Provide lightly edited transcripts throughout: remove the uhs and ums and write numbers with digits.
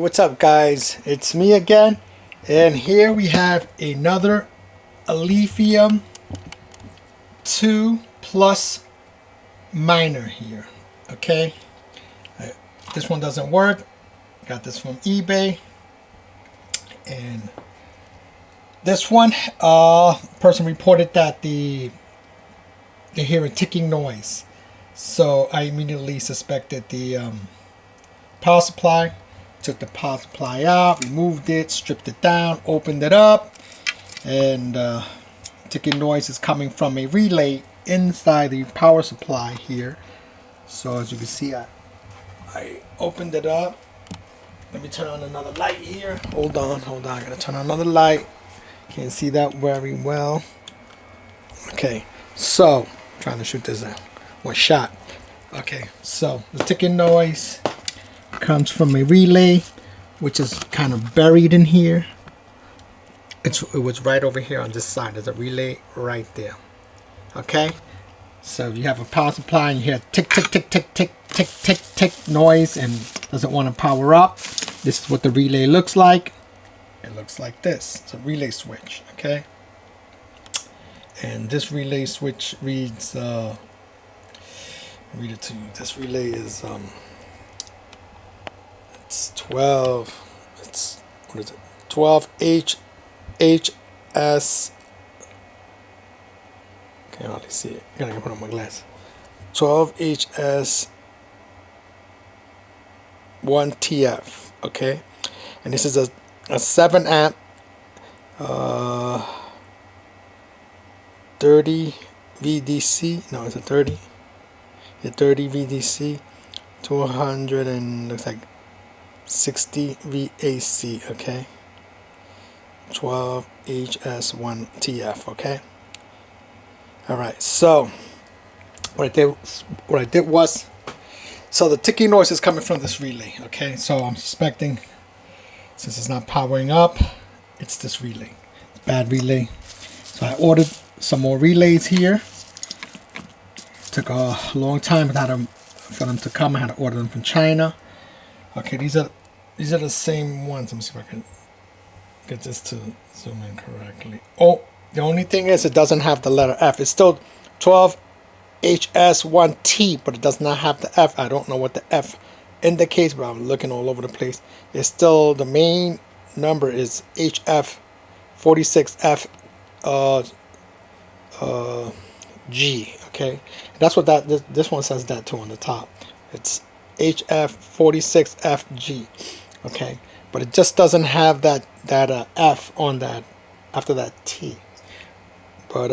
what's up guys? It's me again, and here we have another Lithium 2 Plus miner here. Okay, this one doesn't work. Got this from eBay, and this one person reported that they hear a ticking noise, so I immediately suspected the power supply. Took the power supply out, removed it, stripped it down, opened it up, and ticking noise is coming from a relay inside the power supply here. So as you can see, I opened it up. Let me turn on another light here. Hold on, I gotta turn on another light. Can't see that very well. Okay, so I'm trying to shoot this in one shot. Okay, so the ticking noise comes from a relay, which is kind of buried in here. It was right over here on this side. There's a relay right there. Okay, so if you have a power supply and you hear tick tick tick tick tick tick tick tick noise and doesn't want to power up, this is what the relay looks like. It looks like this. It's a relay switch. Okay, and this relay switch reads I'll read it to you. This relay is it's 12. It's what is it? 12 HS. Can't hardly see it. I gotta put on my glass. 12 HS 1 TF. Okay, and this is a 7 amp 30 VDC. No, it's a 30. A 30 VDC. 200 and looks like 60 VAC. Okay, 12 HS1 TF. Okay, all right. So what I did was, so the ticking noise is coming from this relay. Okay, so I'm suspecting, since it's not powering up, it's this relay. It's bad relay. So I ordered some more relays here. Took a long time for them to come. I had to order them from China. Okay, these are the same ones. Let me see if I can get this to zoom in correctly. Oh, the only thing is it doesn't have the letter F. It's still 12 HS1T, but it does not have the F. I don't know what the F indicates, but I'm looking all over the place. It's still, the main number is HF46F G. Okay, that's what this one says that too on the top. It's HF46FG. Okay, but it just doesn't have that F on that after that T. But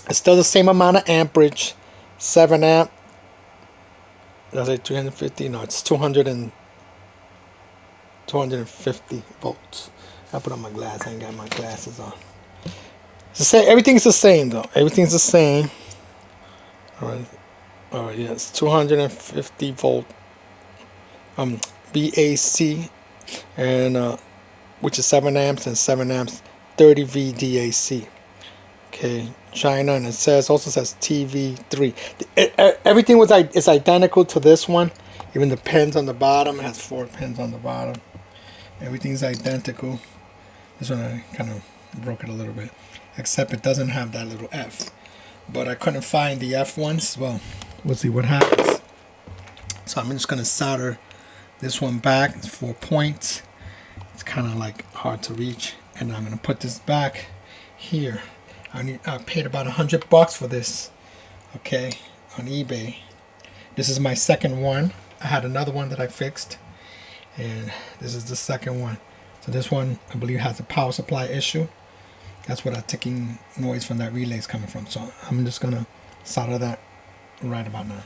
it's still the same amount of amperage, 7 amp. Does it 350? No, it's 250 volts. I put on my glass. I ain't got my glasses on. It's the same. Everything's the same though. Everything's the same. All right. All right. Yes, 250 volt. BAC, and which is 7 amps, and 7 amps 30 VDAC. Okay, China, and it also says TV3. Everything is identical to this one. Even the pins on the bottom, it has 4 pins on the bottom. Everything's identical. This one I kind of broke it a little bit, except it doesn't have that little F. But I couldn't find the F ones. Well, we'll see what happens. So I'm just gonna solder this one back. It's 4 points. It's kind of like hard to reach, and I'm gonna put this back here. I paid about $100 for this. Okay, on eBay. This is my second one. I had another one that I fixed, and this is the second one. So this one, I believe, has a power supply issue. That's where that ticking noise from that relay is coming from. So I'm just gonna solder that right about now.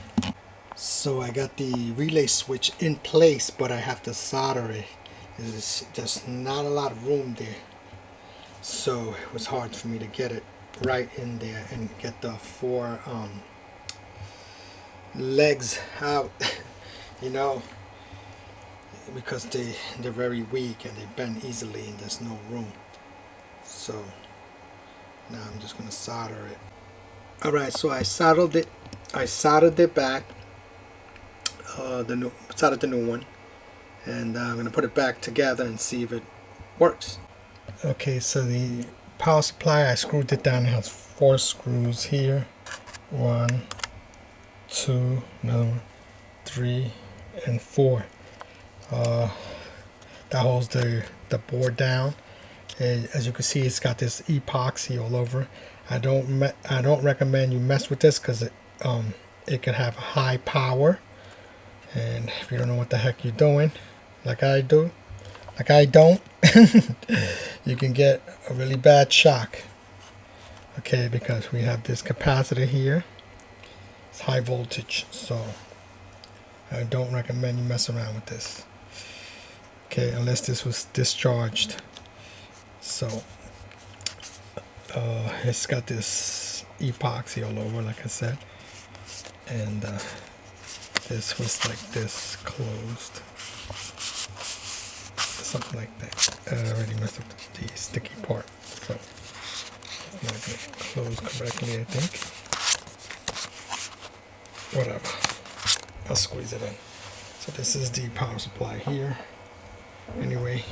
So I got the relay switch in place, but I have to solder it. There's just not a lot of room there, so it was hard for me to get it right in there and get the 4 legs out. You know, because they're very weak and they bend easily and there's no room. So now I'm just gonna solder it. All right, so I soldered it back. Soldered the new one, And I'm going to put it back together and see if it works. Okay, so the power supply, I screwed it down. It has 4 screws here. 1, 2, another one, 3, and 4. That holds the board down. And as you can see, it's got this epoxy all over. I don't recommend you mess with this because it can have a high power, and if you don't know what the heck you're doing, like I don't, you can get a really bad shock. Okay, because we have this capacitor here. It's high voltage, so I don't recommend you mess around with this. Okay, unless this was discharged. So it's got this epoxy all over, like I said, and this was like this closed, something like that. I already messed up the sticky part, so it's not going to close correctly, I think. Whatever, I'll squeeze it in. So this is the power supply here, anyway,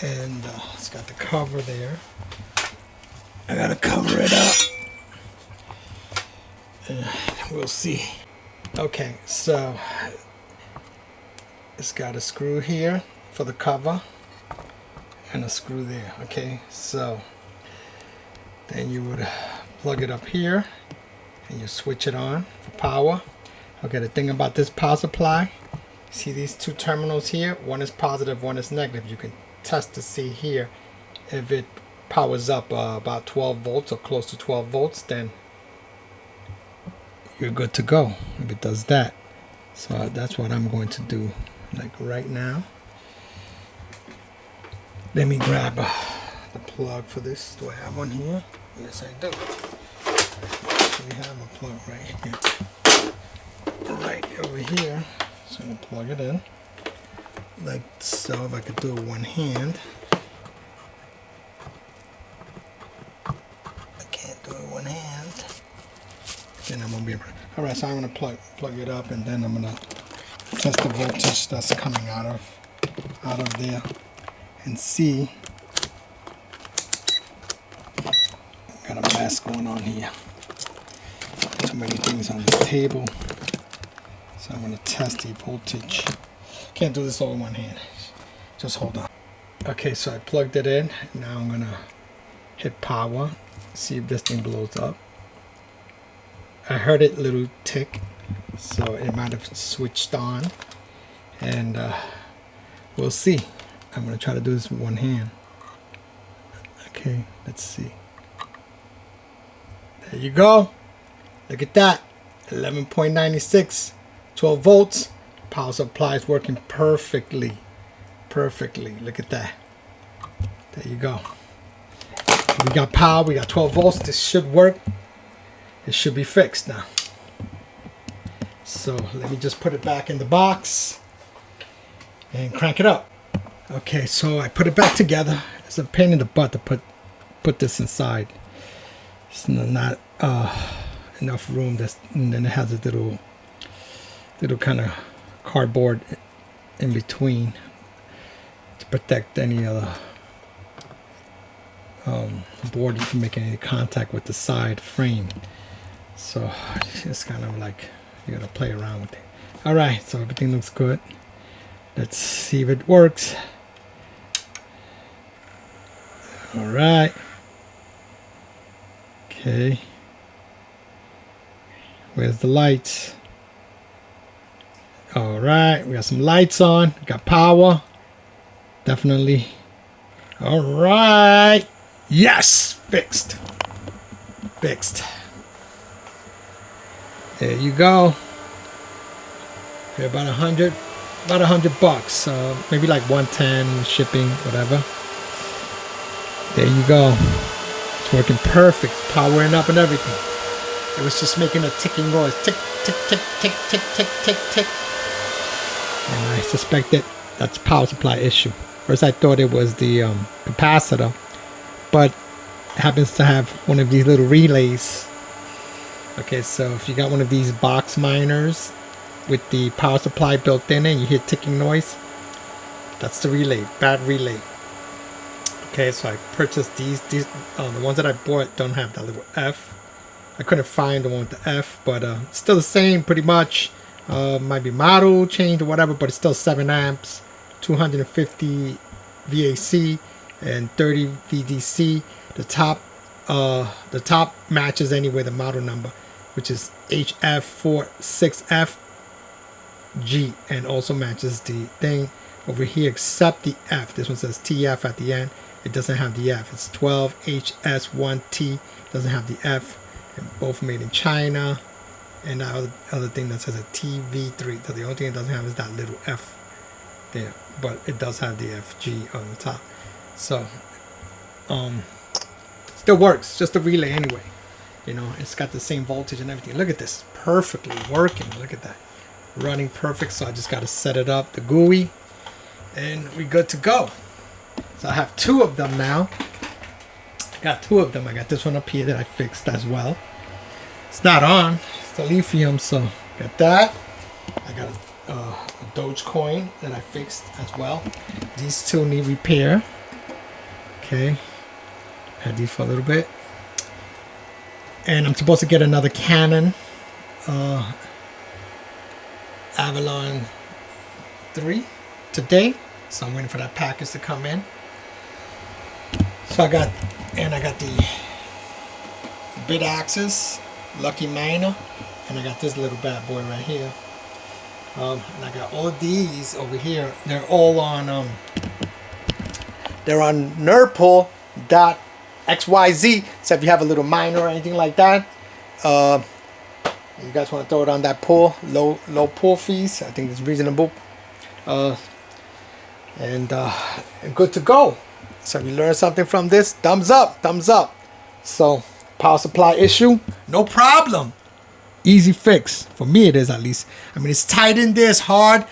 and it's got the cover there. I gotta cover it up. We'll see. Okay, so it's got a screw here for the cover and a screw there. Okay, so then you would plug it up here and you switch it on for power. Okay, the thing about this power supply, see these 2 terminals here? One is positive, one is negative. You can test to see here if it powers up about 12 volts or close to 12 volts, then you're good to go if it does that. So that's what I'm going to do, like right now. Let me grab the plug for this. Do I have one here? Yes, I do. We have a plug right over here. So I'm gonna plug it in like so. If I could do it one hand. Then I'm gonna be able to. All right, so I'm gonna plug it up, and then I'm gonna test the voltage that's coming out of there, and see. Got a mess going on here. Too many things on the table, so I'm gonna test the voltage. Can't do this all in one hand. Just hold on. Okay, so I plugged it in. Now I'm gonna hit power. See if this thing blows up. I heard it little tick, so it might have switched on, and we'll see. I'm going to try to do this with one hand. Okay, let's see. There you go. Look at that. 11.96, 12 volts. Power supply is working perfectly. Perfectly. Look at that. There you go. We got power. We got 12 volts. This should work. It should be fixed now. So let me just put it back in the box and crank it up. Okay, so I put it back together. It's a pain in the butt to put this inside. It's not enough room. And then it has a little kind of cardboard in between to protect any other board from making any contact with the side frame. So it's kind of like you gotta play around with it. All right, so everything looks good. Let's see if it works. All right. Okay. Where's the lights? All right, we got some lights on. We got power. Definitely. All right. Yes, fixed. Fixed. There you go. For about $100 bucks. Maybe like 110 shipping, whatever. There you go. It's working perfect. Powering up and everything. It was just making a ticking noise. Tick, tick, tick, tick, tick, tick, tick, tick. And I suspected that's a power supply issue. First I thought it was the capacitor, but it happens to have one of these little relays. Okay, so if you got one of these box miners with the power supply built in it, you hear ticking noise, That's the relay, bad relay. Okay, so I purchased these. The ones that I bought don't have that little F. I couldn't find the one with the F, but still the same pretty much. Might be model change or whatever, but it's still 7 amps, 250 VAC, and 30 VDC. The top matches anyway the model number, which is HF46FG, and also matches the thing over here except the F. This one says TF at the end. It doesn't have the F. It's 12HS1T. Doesn't have the F. And both made in China. And that other thing that says a TV3. So the only thing it doesn't have is that little F there. But it does have the FG on the top. So, still works. Just a relay anyway. You know, it's got the same voltage and everything. Look at this. Perfectly working. Look at that. Running perfect. So I just got to set it up, the GUI. And we're good to go. So I have 2 of them now. I got 2 of them. I got this one up here that I fixed as well. It's not on. It's the lithium, so got that. I got a Dogecoin that I fixed as well. These 2 need repair. Okay. Had these for a little bit. And I'm supposed to get another Canon Avalon 3 today. So I'm waiting for that package to come in. So I got the bit axis, Lucky Miner, and I got this little bad boy right here. And I got all of these over here. They're all on nerdpool.xyz. So if you have a little miner or anything like that, you guys want to throw it on that pool, low pool fees. I think it's reasonable. And good to go. So if you learned something from this, thumbs up. So power supply issue, no problem. Easy fix. For me it is, at least. I mean, it's tight in there, it's hard.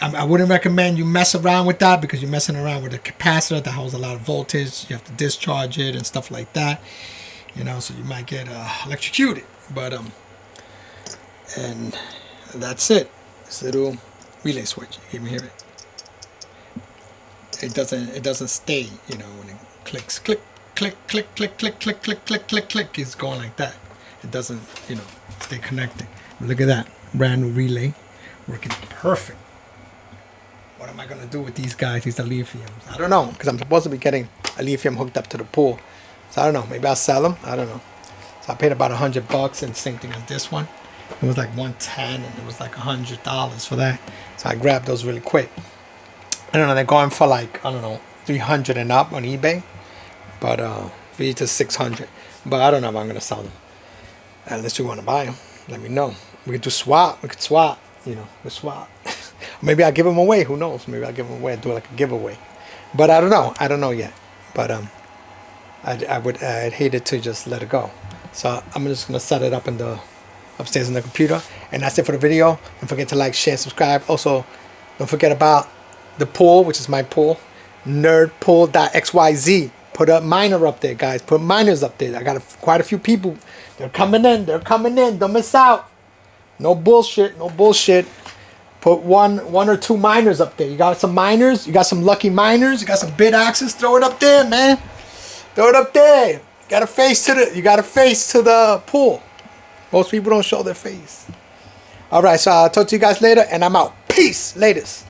I wouldn't recommend you mess around with that, because you're messing around with a capacitor that holds a lot of voltage. You have to discharge it and stuff like that. You know, so you might get electrocuted. But and that's it. This little relay switch. You can hear it. It doesn't stay, you know, when it clicks, click, click, click, click, click, click, click, click, click, click. It's going like that. It doesn't, you know, stay connected. But look at that. Brand new relay. Working perfect. What am I going to do with these guys, these lithiums? I don't know, because I'm supposed to be getting a lithium hooked up to the pool. So I don't know. Maybe I'll sell them. I don't know. So I paid about $100, and same thing as this one. It was like $110, and it was like $100 for that. So I grabbed those really quick. I don't know, they're going for like, I don't know, 300 and up on eBay. But 300 to 600. But I don't know if I'm going to sell them. Unless you want to buy them, let me know. We could do swap. We could swap, you know, we swap. Maybe I'll give them away. Who knows? Maybe I'll give them away and do like a giveaway. But I don't know. I don't know yet. But I'd hate it to just let it go. So I'm just going to set it up in the upstairs in the computer. And that's it for the video. Don't forget to like, share, subscribe. Also, don't forget about the pool, which is my pool, nerdpool.xyz. Put a miner up there, guys. Put miners up there. I got quite a few people. They're coming in. Don't miss out. No bullshit. Put one or 2 miners up there. You got some miners. You got some lucky miners. You got some bit axes. Throw it up there, man. Throw it up there. You got a face to the pool. Most people don't show their face. All right, so I'll talk to you guys later, and I'm out. Peace. Latest.